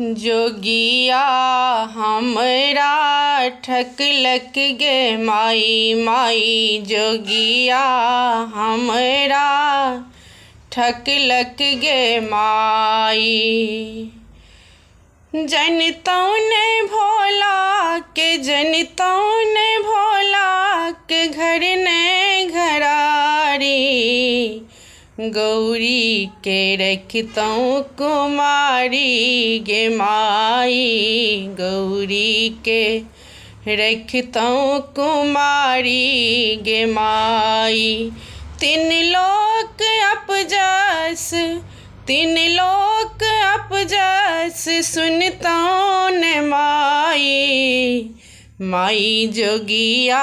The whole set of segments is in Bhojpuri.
जोगिया हमरा ठकलक गे माई माई। जोगिया हमरा ठकलक गे माई। जनतौ ने भोला के जनतौ ने भोला के घर ने घरारी। गौरी के रखतौ कुमारी गे माई। गौरी के रखतौ कुमारी गे माई। तीन लोक अपजस तीन लोक अपजस सुनतौ ने माई। माई जोगिया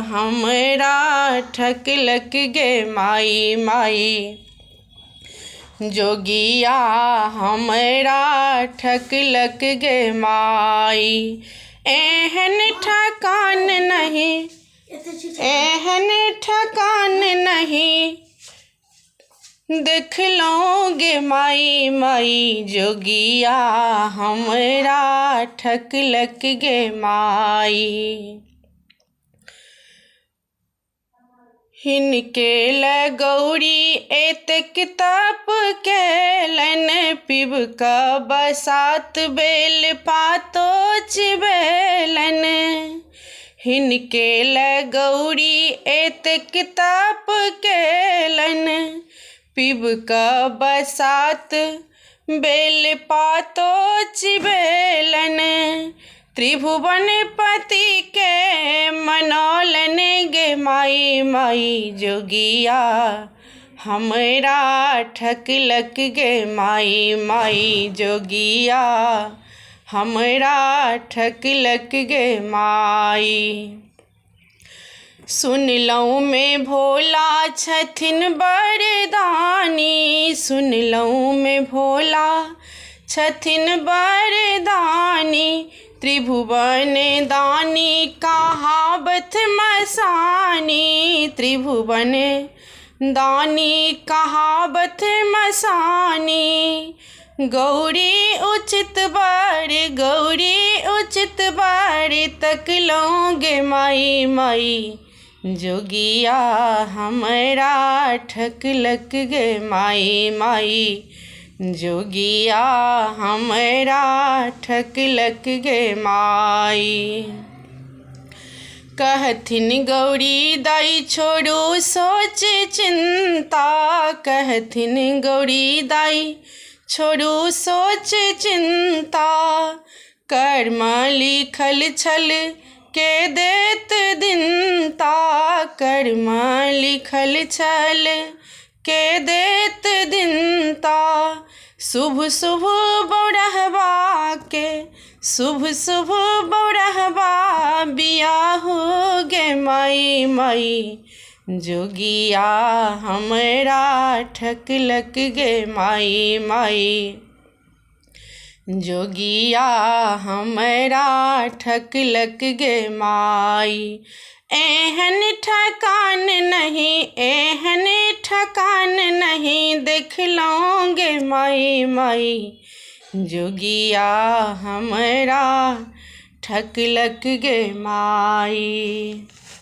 हमरा ठकलक गे माई माई। जोगिया हमरा ठकलक गे माई। एहन ठकान नहीं एहन ठकान नहीं देखलौं गे माई माई। जोगिया हमरा ठकलक गे माई। हिनके लगौरी एतेक तप केलन। पिबक बसात बेल पातो चिबेलन। हिनके लगौरी एतेक तप केलन। पिबक बसात बेल पातो चिबेलन। त्रिभुवन पति के मनौलन गे माई माई। जोगिया हमरा ठकलक गे माई माई। जोगिया हमरा ठकलक गे माई। सुनलौं में भोला छथिन बरदानी। सुनलौं में भोला छथिन बरदानी। त्रिभुवन दानी कहावत मसानी। त्रिभुवन दानी कहावत मसानी। गौरी उचित बर गौरी उचित बर तकलौं गे माई माई। जोगिया हमरा ठकलक गे माई माई। जोगिया हमरा ठकलक गे माई। कहथिन गौरी दाई छोड़ू सोच चिंता। कहथिन गौरी दाई छोड़ू सोच चिंता। कर्म लिखल छल के देत दिनता। कर्म लिखल छल के देत दिनता। शुभ शुभ बौरहबा के शुभ शुभ बौरहबा बियाहु गे माई माई। जोगिया हमरा ठकलक गे माई माई। जोगिया हमरा ठकलक गे माई। एहन ठकान नहीं एहन ठकान नहीं देखलौं गे माई माई। जोगिया हमरा ठकलक गे माई।